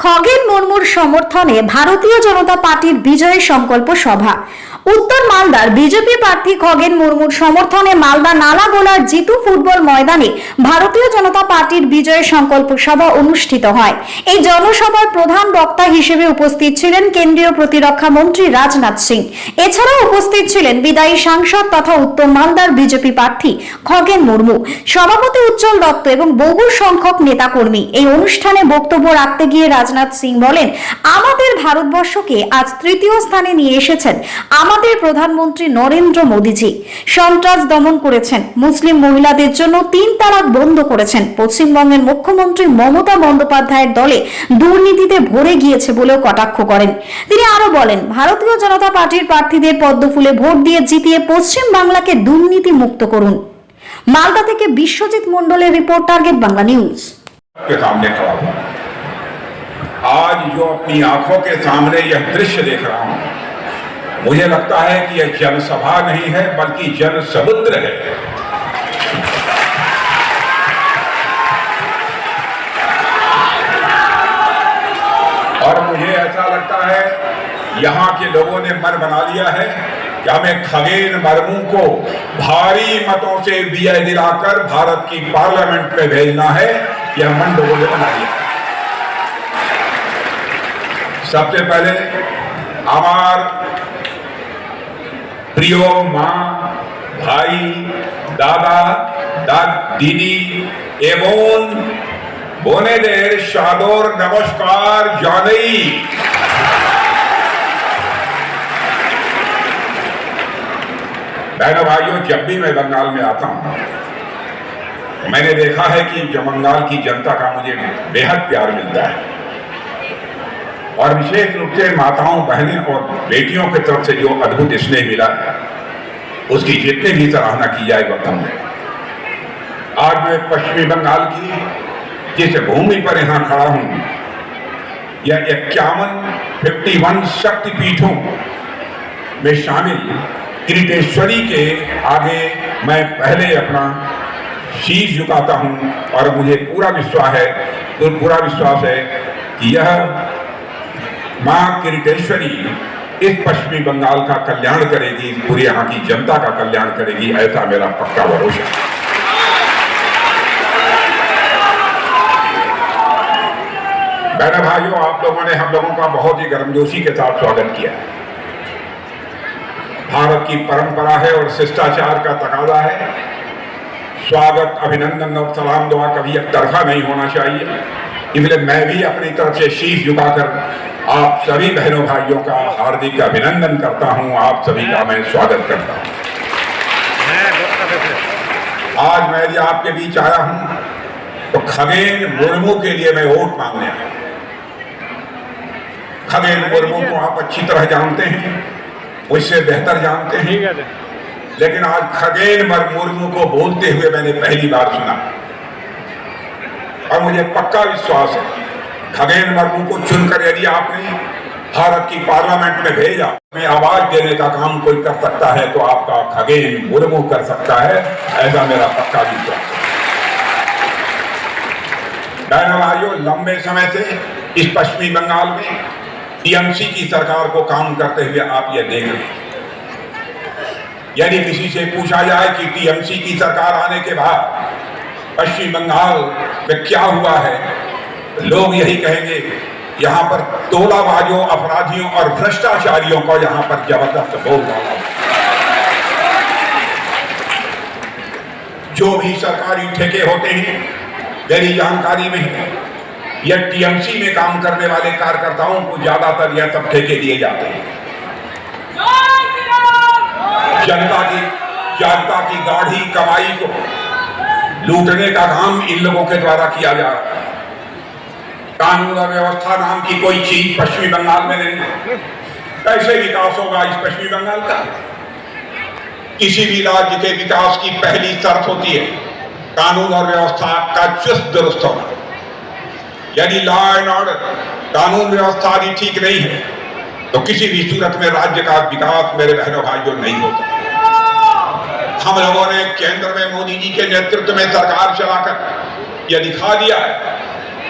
খগেন মুর্মুর সমর্থনে ভারতীয় জনতা পার্টির বিজয় সংকল্প সভা। উত্তর মালদার বিজেপি প্রার্থী খগেন মুর্মুর সমর্থনে মালদা নালাগোলার জিতু ফুটবল ময়দানে ভারতীয় জনতা পার্টির বিজয় সংকল্প সভা অনুষ্ঠিত হয়। এই জনসভার প্রধান বক্তা হিসেবে উপস্থিত ছিলেন কেন্দ্রীয় প্রতিরক্ষা মন্ত্রী রাজনাথ সিং। এছাড়াও উপস্থিত ছিলেন বিদায়ী সাংসদ তথা উত্তর মালদার বিজেপি প্রার্থী খগেন মুর্মু, সভাপতি উজ্জ্বল দত্ত এবং বহু সংখ্যক নেতাকর্মী। এই অনুষ্ঠানে বক্তব্য রাখতে গিয়ে রাজনাথ সিং বলেন, আমাদের ভারতবর্ষকে আজ তৃতীয় স্থানে নিয়ে এসেছেন আমাদের প্রধানমন্ত্রী নরেন্দ্র মোদীজি। সন্ত্রাস দমন করেছেন, মুসলিম মহিলাদের জন্য 3 তালাক বন্ধ করেছেন। পশ্চিমবঙ্গের মুখ্যমন্ত্রী মমতা বন্দ্যোপাধ্যায়ের দলে দুর্নীতিতে ভরে গিয়েছে বলেও কটাক্ষ করেন। তিনি আরো বলেন, ভারতীয় জনতা পার্টির প্রার্থীদের পদ্মফুলে ভোট দিয়ে জিতিয়ে পশ্চিম বাংলাকে দুর্নীতি মুক্ত করুন। মালদা থেকে বিশ্বজিৎ মন্ডলের রিপোর্ট, টার্গেট বাংলা নিউজ। आज जो अपनी आंखों के सामने यह दृश्य देख रहा हूं, मुझे लगता है कि यह जनसभा नहीं है बल्कि जन समुद्र है। और मुझे ऐसा लगता है यहां के लोगों ने मन बना लिया है कि हमें खगेन मुर्मू को भारी मतों से विजय दिलाकर भारत की पार्लियामेंट में भेजना है। यह मन लोगों ने बना लिया। सबसे पहले हमार प्रियो मां, भाई, दादा, दीदी एवं बोने दे शादोर नमस्कार जानई। बहनों भाइयों, जब भी मैं बंगाल में आता हूं मैंने देखा है कि जो बंगाल की जनता का मुझे बेहद प्यार मिलता है और विशेष रूप से माताओं, बहनें और बेटियों की तरफ से जो अद्भुत स्नेह मिला है उसकी जितनी भी सराहना की जाए वह कम है। आज मैं पश्चिमी बंगाल की जिस भूमि पर यहाँ खड़ा हूँ, यह 51 शक्तिपीठों में शामिल किरीटेश्वरी के आगे मैं पहले अपना शीश झुकाता हूँ और मुझे पूरा विश्वास है कि यह मां किरीटेश्वरी इस पश्चिमी बंगाल का कल्याण करेगी, पूरी यहाँ की जनता का कल्याण करेगी, ऐसा मेरा पक्का भरोसा है। बहनों भाइयों, आप लोगों ने हम लोगों का बहुत ही गर्मजोशी के साथ स्वागत किया। भारत की परंपरा है और शिष्टाचार का तकाजा है। स्वागत, अभिनंदन और सलाम दुआ कभी एक तरफा नहीं होना चाहिए। इसलिए मैं भी अपनी तरफ से शीश झुकाकर आप सभी बहनों भाइयों का हार्दिक अभिनंदन करता हूं। आप सभी का मैं स्वागत करता हूं। आज मैं यदि आपके बीच आया हूं तो खगेन मुर्मू के लिए मैं वोट मांगने आया। खगेन मुर्मू को आप अच्छी तरह जानते हैं, मुझसे बेहतर जानते हैं, लेकिन आज खगेन मुर्मू को बोलते हुए मैंने पहली बार सुना और मुझे पक्का विश्वास है खगेन मुर्मू को चुनकर यदि आपने भारत की पार्लियामेंट में भेजा, में आवाज देने का काम कोई कर सकता है तो आपका खगेन मुर्मू कर सकता है, ऐसा मेरा पक्का विश्वास है। बहनों भाइयों, लंबे समय से इस पश्चिमी बंगाल में टीएमसी की सरकार को काम करते हुए आप ये देख रहे हैं। यदि किसी से पूछा जाए कि टीएमसी की सरकार आने के बाद पश्चिम बंगाल में क्या हुआ है, लोग यही कहेंगे, यहां पर तोलाबाजों, अपराधियों और भ्रष्टाचारियों को यहां पर जबरदस्त बोल डाला। जो भी सरकारी ठेके होते हैं, मेरी जानकारी में यह टीएमसी में काम करने वाले कार्यकर्ताओं को ज्यादातर यह सब ठेके दिए जाते हैं। जनता की गाढ़ी कमाई को लूटने का काम इन लोगों के द्वारा किया जा रहा है। कानून और व्यवस्था नाम की कोई चीज पश्चिमी बंगाल में नहीं। कैसे विकास होगा इस पश्चिमी बंगाल का? किसी भी राज्य के विकास की पहली शर्त होती है कानून और व्यवस्था का चुस्त दुरुस्त होना। यदि लॉ एंड ऑर्डर, कानून व्यवस्था भी ठीक नहीं है तो किसी भी सूरत में राज्य का विकास, मेरे बहनों भाइयों, नहीं होता। हम लोगों ने केंद्र में मोदी जी के नेतृत्व में सरकार चलाकर यह दिखा दिया है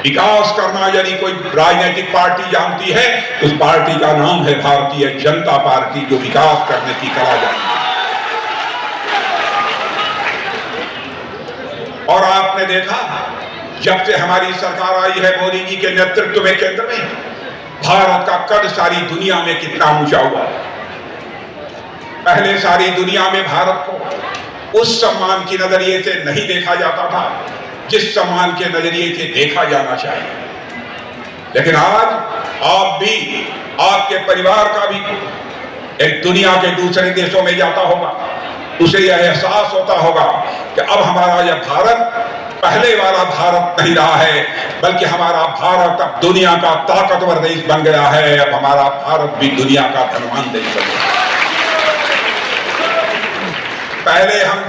विकास करना यदि कोई राजनीतिक पार्टी जानती है तो उस पार्टी का नाम है भारतीय जनता पार्टी, जो विकास करने की कला जानती है। और आपने देखा जब से हमारी सरकार आई है मोदी जी के नेतृत्व में केंद्र में, भारत का कद सारी दुनिया में कितना ऊंचा हुआ है। पहले सारी दुनिया में भारत को उस सम्मान की नजरिए से नहीं देखा जाता था जिस सम्मान के नजरिए से देखा जाना चाहिए। लेकिन आज आप भी, आपके परिवार का भी एक दुनिया के दूसरे देशों में जाता होगा, उसे यह एहसास होता होगा कि अब हमारा यह भारत पहले वाला भारत नहीं रहा है, बल्कि हमारा भारत अब दुनिया का ताकतवर देश बन गया है। अब हमारा भारत भी दुनिया का धनवान देश बन गया है। पहले हम